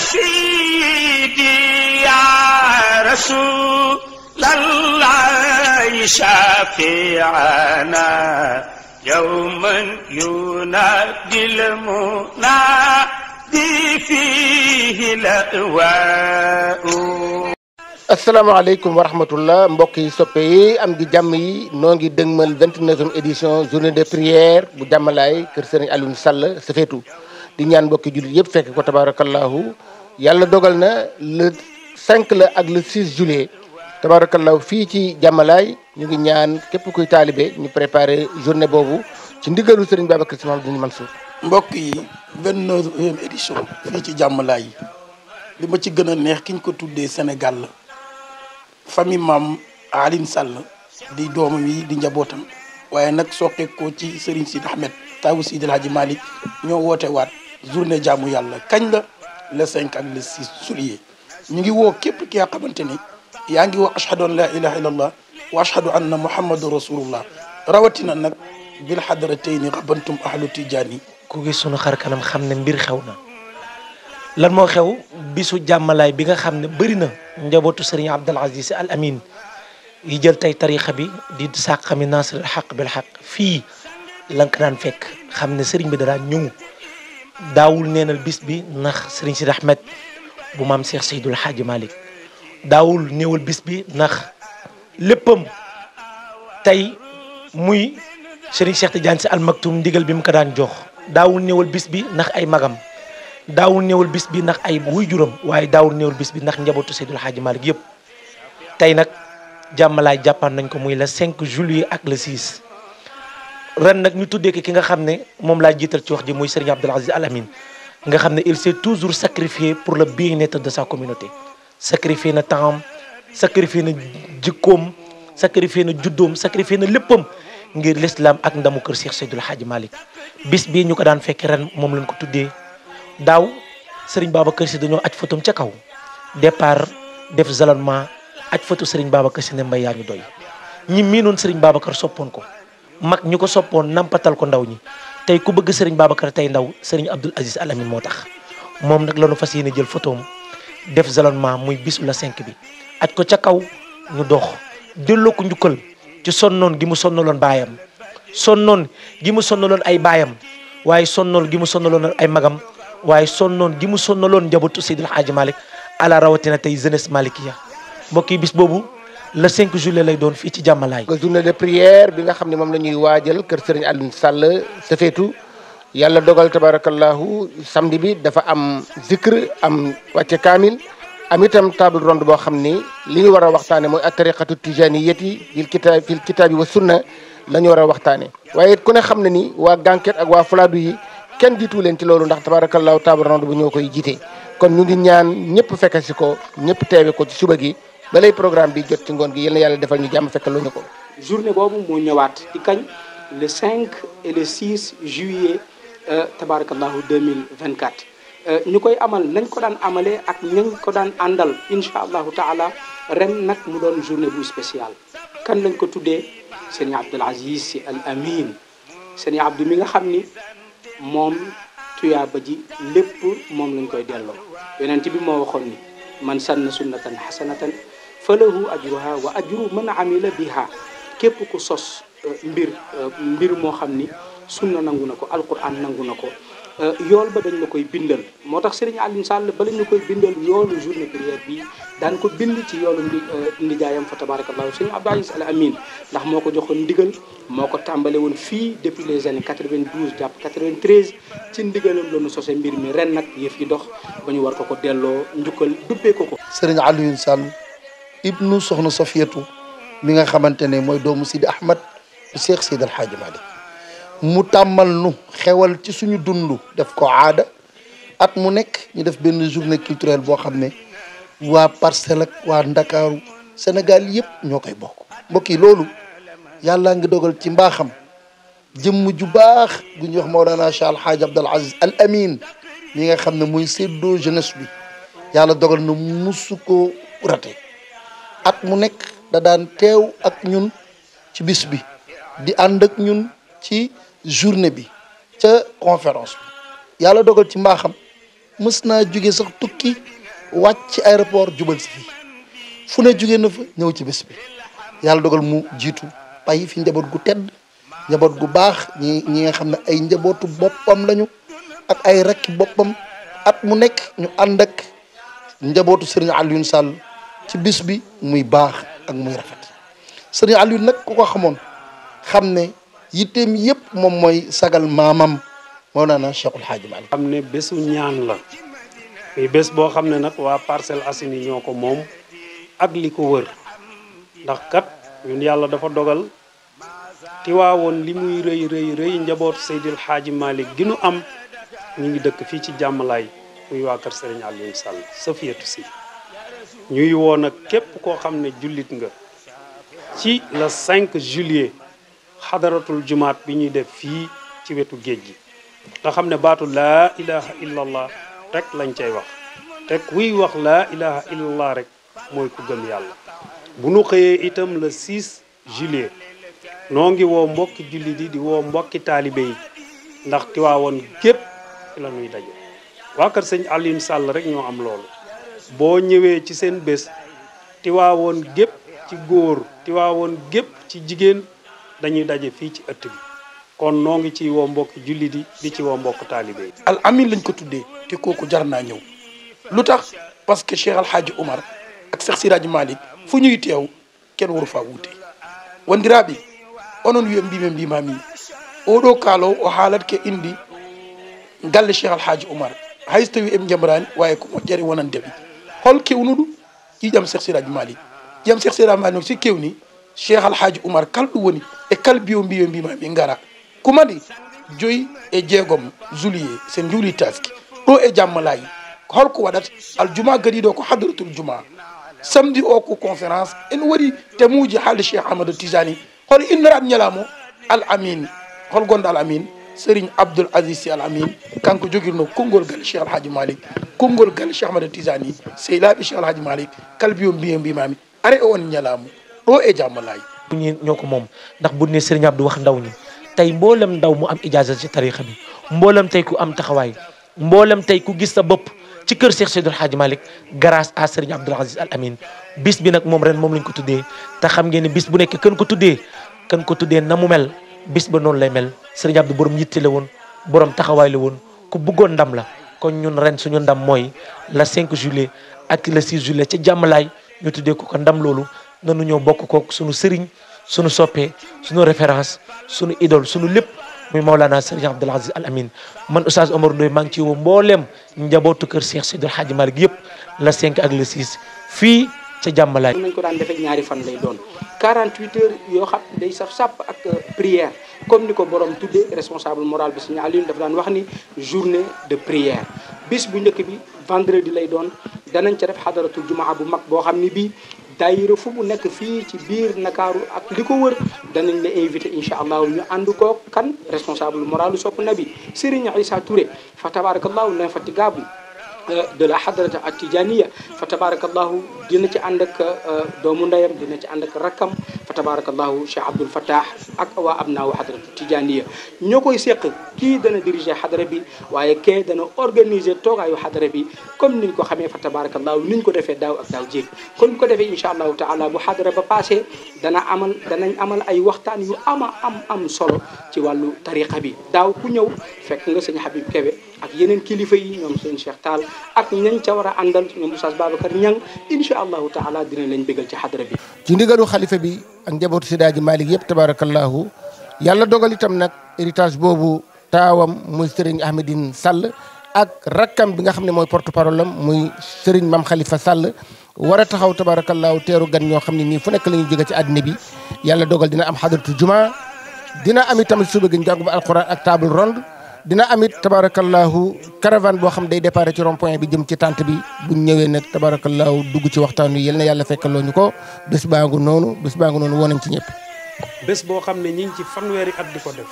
سيدي يا رسول الله شافعنا يوما ينادي المنادي فيه الأواء. asalaamaaleykum wa rahmatullah mbokk yi soppe yi am gi jàmm yi noo ngi dëgmal 29e édition journée de prière bu jàmmalaay kër Serigne Alioune Sall Safeetu di ñaan mbokki jullit yëpp fekk ko tabarakallahu yàlla dogal na le 5 la ak le 6 juillet tabarakallahu fii ci jàmmalaay ñu ngi ñaan képp kuy taalibe ñu préparé journée boobu ci ndigalu Serigne Babacar Sy Mouhamadoul Mansour. mbokk yi 29e édition fii ci jàmmalaay li ma ci gën a neex ki ñu ko tuddee Sénégal la famille maam Alioune Sall di doomam yi di njabootam waaye nag soqe ko ci Serigne Sidi Ahmed tawu Sidi El Hadji Malick ñoo woote waat journée jaamu yàlla kañ la le 5 ak le 6 juillet ñu ngi woo képp ki nga xamante ni yaa ngi woo ashhadu an la ilaha illallah wa ashhadu anna muhammadu rasulullah rawatina nag bil hadratayni rabantum ahlu tijaani. ku gis sunu xar kanam xam ne mbir xew na lan moo xew bisu jàmmalaay bi nga xam ne bëri na njabootu Serigne Abdoul Aziz Al Amin yi jël tey tarixa bi di sàqami nasril xaq bil xaq fii lan ko daan fekk xam ne Serigne bi da daan ñëw daawul neenal bis bi ndax Serigne Sidi Ahmed bu maam Cheikh Seydul Hadji Malick daawul néewal bis bi ndax léppam tey muy Serigne Cheikh Tidiane Sy Al Maktoum ndigal bi mu ko daan jox daawul néewal bis bi ndax ay magam daawul néewal bis bi ndax ay wuy juram waaye daawul néewal bis bi ndax njabootu Seydul Hadji Malick yëpp tey nag jàmmalaay jàppaan nañ ko muy le 5 juillet ak le 6 ren nag ñu tuddee ki nga xam ne moom laa jiital ci wax ji muy Serigne Abdoul Aziz Al Amin nga xam ne il s'est toujours sacrifié pour le bien-être de sa communauté sacrifié na temps sacrifié na jikkoom sacrifié na juddoom sacrifié na léppam ngir l'islam ak ndamu kër Cheikh Seydul Hadji Malick bis bii ñu ko daan fekk ren moom lañ ko tuddee daaw Serigne Babacar Sy dañoo aj photom ca kaw départ def jalonnement aj photo Serigne Babacar Sy ne mbay yaa ñu doy ñi miinoon Serigne Babacar soppoon ko mag ñu ko soppoon nampatal ko ndaw ñi tey ku bëgg Serigne Babacar tey ndaw Serigne Abdoul Aziz Al Amin moo tax moom nag lañu fas yéene jël photom def jalonnement muy bisu la 5 bi aj ko ca kaw ñu dox delloo ko njukkal ci sonnoon gi mu sonnaloon baayam sonnoon gi mu sonnaloon ay baayam waaye sonnoon gi mu sonnaloon ay magam waaye sonnoon gi mu sonnaloon njabootu Seydil Hadji Malick ala rawatina tey jeunesse malikiya mbokk yi bis boobu le 5 juillet lay doon fii ci jàmmalaay. journée de prière bi nga xam ne moom la ñuy waajal kër Serigne Alioune Sall Safeetu yàlla dogal tabarakallahu samedi bi dafa am zikr am wàcce kaamil am itam table ronde boo xam ni li ñu war a waxtaane mooy at tariqatu tijaniyati fil kitaabi wa sunna la ñu war a waxtaane waaye ku ne xam ne ni waa Ganket ak waa Fuladu yi kenn jiitu leen ci loolu ndax tabarakallahu table ronde bu ñoo koy jiite kon ñu ngi ñaan ñëpp fekk si ko ñëpp teewe ko ci suba gi balay programme bi jot ci ngoon gi yal na yàlla defal ñu jàmm fekk lu ñu ko. journée boobu moo ñëwaat di kañ le 5 et le 6 juillet tabarakallahu 2024 ñu koy amal nañ ko daan amalee ak nañ ko daan àndal incha allahu taala ren nag mu doon journée bu spéciale kan lañ ko tuddee Serigne Abdoul Aziz Sy Al Amin Serigne Abdou mi nga xam ni moom tuyaaba ji lépp moom lañ koy delloo yonent bi moo waxoon ni man sanna sunnatan hasanatan falahu ajruha wa ajru man amila biha képp ku sos mbir moo xam ni sunna nangu na ko alquran nangu na ko yool ba dañ la koy bindal moo tax Serigne Alioune Sall ba lañ la koy bindal yoolu journée prière bi daan ko bind ci yoolu ndijaayam fa tabarakallahu Serigne Abdoul Aziz Al Amin ndax moo ko joxoon ndigal moo ko tàmbale woon fii depuis les années 92 jàpp 93 ci ndigalam la ñu sose mbir mi ren nag yëf yi dox ba ñu war ko delloo njukkal duppee ko. Serigne Alioune Sall ibnu soxna Safiyatu mi nga xamante ne mooy doomu Sidi Ahmed bu Cheikh Seydi El Hadji Malick mu tàmmal nu xewal ci suñu dund def ko aada at mu nekk ñu def benn journée culturelle boo xam ne waa Parcelles ak waa Ndakaaru Sénégal yëpp ñoo koy bokk. mbokk yi loolu yàlla ngi dogal ci mbaaxam jëmm ju baax gu ñuy wax Mawlana Cheikh Al Hadji Abdoul Aziz Al Amin mi nga xam ne mooy séddoo jeunesse bi yàlla dogal na musu ko rate at mu nekk da daan teew ak ñun ci bis bi di ànd ak ñun ci journée bi ca conférence bi yàlla dogal ci mbaaxam mës naa jóge sax tukki wàcc ci aéroport jubal si fii fu ne jóge na fa ñëw ci bés bi yàlla dogal mu jiitu bàyyi fi njaboot gu tedd njaboot gu baax ñi nga xam ne ay njabootu boppam lañu ak ay rakki boppam at mu nekk ñu ànd ak njabootu Serigne Alioune Sall ci bis bi muy baax ak muy rafet Serigne Alioune nag ku ko xamoon xam ne yitteem yëpp moom mooy sagal maamam Mawlana Cheikhul Hadji Malick. xam ne bésu ñaan la muy bés boo xam ne nag waa Parcelles Assainies ñoo ko moom ak li ko wër ndax kat ñun yàlla dafa dogal Tiwaawoon li muy rëy rëy rëy njabootu Seydil Hadji Malick gi nu am ñu ngi dëkk fii ci jàmmalaay muy waa kër Serigne Alioune Sall Safiyatu Si ñuy woo nag képp koo xam ne jullit nga ci le 5 juillet xadaratul jumaat bi ñuy def fii ci wetu géej gi nga xam ne baatu laa ilaha illallah rek lañ cay wax te kuy wax laa ilaha illallah rek mooy ku gëm yàlla bu nu xëyee itam le 6 juillet noo ngi woo mbokki jullit yi di woo mbokki taalibe yi ndax Tiwaawoon gépp ci la ñuy daje waa kër sëñ Alioune Sall rek ñoo am loolu boo ñëwee ci seen bés Tiwaawoon gépp ci góor Tiwaawoon gépp ci jigéen dañuy daje fii ci ëtt bi kon noo ngi ci woo mbokki jullit yi di ci woo mbokk taalibe yi al amin lañ ko tuddee te kooku jar naa ñëw lu tax parce que Cheikh Al Hadji Omar ak Cheikh Siraji Malick fu ñuy teew kenn waru faa wuute wandiraɓe onon wiya mbimi mbimami oɗo kaalo o haalatke indi galle Cheikh Al Hadji Omar hayso tawi eɓe jamrani wawi ko moƴƴere wonan deɓi hol kewnu ɗum ƴiƴam Cheikh Siraji Malick ƴiƴam Cheikh Siraji Malick si kewni Cheikh Al Hadji Omar kala ɗum woni e kala biyo mbiyo mbimami gara kumadi 5 e 6 juillet sen juuli taski ɗo e jammalayi holko waɗata aljuma gadiɗo ko hadratul juma samedi o ko conférence en waɗi temuji haalde Cheikh Ahmadou Tijani hol inniraɓe ñalamo al amin hol gonɗo al amin Serigne Abdoul Aziz Sy Al Amin kanko jogirno konngol galle Cheikh Al Hadji Malick konngol galle Cheikh Ahmadou Tijani sehilaɓe Cheikh Al Hadji Malick kala biyo mbimami are e on ñalamo ɗo e jammalayi ñi ñoo ko moom ndax bu ne Serigne Abdou wax ndaw ñi tey mboolem ndaw mu am ijaaza ci tarixa bi mboolem tey ku am taxawaay mboolem tey ku gis sa bopp ci kër Cheikh Seydil Hadji Malick grâce à Serigne Abdoul Aziz Al Amin bis bi nag moom ren moom lañ ko tuddee te xam ngeen ne bis bu nekk kan ko tuddee na mu mel bis ba noonu lay mel Serigne Abdou borom yitte la woon borom taxawaay la woon ku bëggoon ndam la kon ñun ren suñu ndam mooy le 5 juillet ak le 6 juillet ca jàmmalaay ñu tuddee ko ndam loolu nanu ñoo bokk kook suñu sëriñ suñu soppee suñu référence suñu idole suñu lépp muy Maolana Serigne Abdoul Aziz Al Amin man Oustaz Omar Ndoye maa ngi ci woo mbooleem njabootu kër Cheikh Seydil Hadji Malick yëpp le 5 ak le 6 fii ca jàmmalaay. nañ ko daan defee ñaari fan lay doon 48 heures yoo xam day saf sàpp ak prière comme ni ko borom tuddee responsable moral bi Serigne Alioune dafa daan wax ni journée de prière bis bu njëkk bi vendredi lay doon danañ ca def xadaratul jumaa bu mag boo xam ni bii daayira fu mu nekk fii ci biir Ndakaaru ak li ko wër danañ la invité incha allah ñu ànd koo kan responsable moral sopp nabi Serigne Issa Touré fa tabarakallahu l'infatigable de la hadrata at-tijaniya fa tabarakallahu dina ci ànd ak doomu ndeyam dina ci ànd ak rakkam fa tabarakallahu Cheikh Abdoul Fattah ak waa abnaawu hadrata tijaniya ñoo koy seq kii dana diriger hadra bi waaye kee dana organiser toogaayu hadra bi comme niñ ko xamee fa tabarakallahu niñ ko defee daaw ak daaw jéeg kon bu ko defee incha allahu taala bu hadra ba passé danañ amal ay waxtaan yu am solo ci wàllu tariqa bi daaw ku ñëw fekk nga sëñ Habib Kébé ak yeneen kilifa yi ñoom sëñ Cheikh Tall ak ñañ ca war a àndal ñoom Oustaz Babacar Niang incha allahu taala dina leen bégal ci xadra bi ci ndigalu xalifa bi ak njabootu Seydi Hadji Malick yëpp tabarakallahu yàlla dogal itam nag héritage boobu taawam muy Serigne Ahmedine Sall ak rakkam bi nga xam ne mooy porte parole am muy Serigne Mame Khalifa Sall war a taxaw tabarakallahu teeru gan ñoo xam ne nii fu nekk la ñuy jóge ci àddina bi yàlla dogal dina am xadratu juma dina am itamit suba gi njàngum alquran ak table ronde dina amit tabarakallahu caravane boo xam day départ ci rond point bi jëm ci tente bi buñ ñëwee nag tabarakallahu dugg ci waxtaan wi yal na yàlla fekkaloo ñu ko bés baa ngu noonu woo nañ ci ñëpp. bés boo xam ne ñi ngi ci fanweeri at di ko def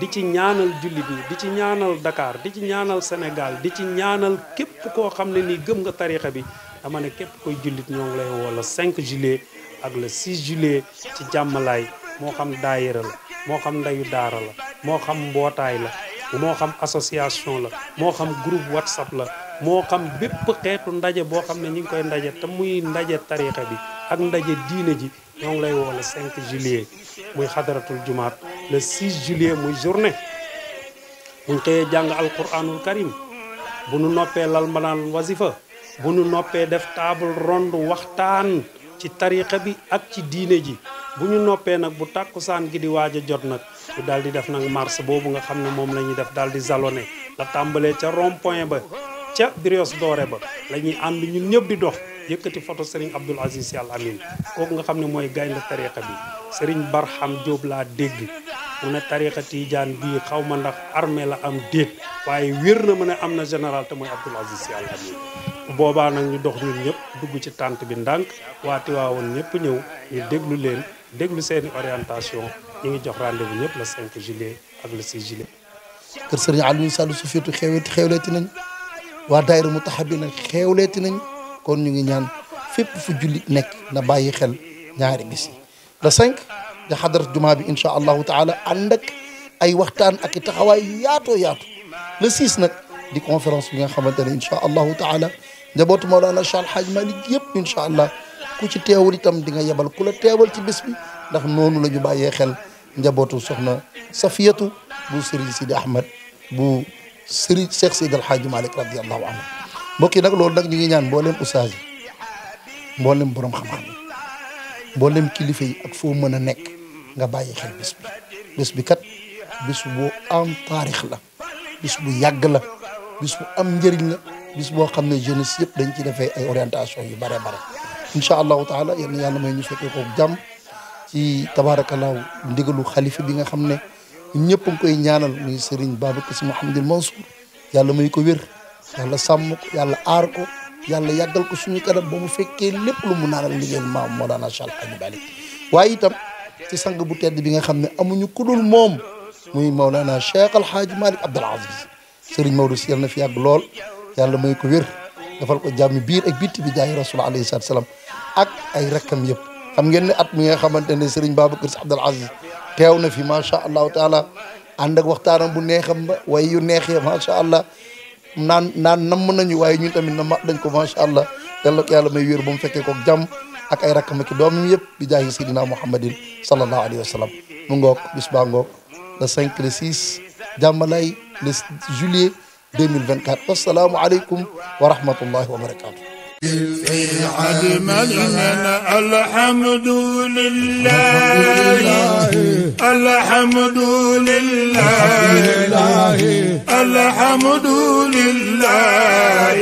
di ci ñaanal jullit ñi di ci ñaanal Dakar di ci ñaanal Sénégal di ci ñaanal képp koo xam ne nii gëm nga tarixa bi dama ne képp koy jullit ñoo ngi lay woo le 5 juillet ak le 6 juillet ci jàmmalaay moo xam daayira la moo xam ndeyu daara la moo xam mbootaay la moo xam association la moo xam groupe WhatsApp la moo xam bépp xeetu ndaje boo xam ne ñi ngi koy ndaje te muy ndaje tarixa bi ak ndaje diine ji ñoo ngi lay woo le 5 juillet muy xadaratul jumaat le 6 juillet muy journée buñ xëyee jàng alquranul karim bu nu noppee lal mbanaan wasifa bu nu noppee def table ronde waxtaan ci tarixa bi ak ci diine ji bu ñu noppee nag bu tàkkusaan gi di waaj a jot nag ñu daal di def nag marche boobu nga xam ne moom la ñuy def daal di jalonné la tàmbalee ca rond point ba ca Brioche Dorée ba la ñuy ànd ñun ñëpp di dox yëkkati photo Serigne Abdoul Aziz Sy Al Amine kooku nga xam ne mooy gaynde tarixa bi Serigne Barham Diop laa dégg mu ne tarixa Tidiane bii xaw ma ndax armée la am déet waaye wér na ma ne am na général te mooy Abdoul Aziz Sy Al Amine boobaa nag ñu dox ñun ñëpp dugg ci tànt bi ndànk waati waawoon ñëpp ñëw ñu déglu leen déglu seeni orientation ñu ngi jox rendez-vous ñëpp le 5 juillet ak le 6 juillet. kër Serigne Alioune Sall Safietou xewleeti nañ waa daayira Mutahabina xewleeti nañ kon ñu ngi ñaan fépp fu jullit nekk na bàyyi xel ñaari bis yi le 5 di xadarat jumaa bi incha allahu taala ànd ak ay waxtaan ak i taxawaay yaatoo yaatu le 6 nag di conférence bi nga xamante ne incha allahu taala njabootu Mawlana Cheikh Al Hadj Malick yëpp incha allah ku ci teewul itam di nga yebal ku la teewal ci bis bi ndax noonu la ñu bàyyee xel njabootu soxna Safiyatu bu Serigne Sidi Ahmed bu Serigne Cheikh Sidi Al Hadj Malick radiyallahu anhu mbokk yi nag loolu nag ñu ngi ñaan mboolem ustaas yi mboolem borom xam-xam yi mboolem kilifa yi ak foo mën a nekk nga bàyyi xel bis bi kat bis bu am taarix la bis bu yàgg la bis bu am njëriñ la bis boo xam ne jeunesse yëpp dañ ci defee ay orientation yu bare bare incha allahu taala yal na yàlla may ñu fekkee ko jàmm ci tabaarakallaahu ndigalu xalifa bi nga xam ne ñëpp a ngi koy ñaanal muy Serigne Babacar Sy Mouhamadul Mansour yàlla may ko wér yàlla sàmm ko yàlla aar ko yàlla yàggal ko suñu kanam ba mu fekkee lépp lu mu naanal liggéeyal maam Mawlana Cheikh Al Hadj Malick waaye itam ci sang bu tedd bi nga xam ne amuñu ku dul moom muy Mawlana Cheikh Al Hadj Malick Abdoul Aziz Serigne Maodo Sy yàlla na fi yàgg lool yàlla may ko wér defal ko jàmmi biir ak bitti bi jaay rasul alayhi salaam ak ay rakkam yëpp xam ngeen ne at mi nga xamante ne Serigne Babacar Sy Abdoul Aziz teew na fi macha allahu taala ànd ak waxtaanam bu neexam ba way yu neexee macha allah naan namm nañu waaye ñun tamit na dañ ko macha allah yàlla ko yàlla may wér ba mu fekkee ko jàmm ak ay rakkam ak doomam yëpp bi jaay Seydina Muhammadin sallallahu alayhi wa sallam mu ngoog bis baa ngoog le 5 le 6 jàmmalay le juillet 2024 wassalaamu aleykum wa rahmatullahi wa barakatuh الحمد لله الحمد لله الحمد لله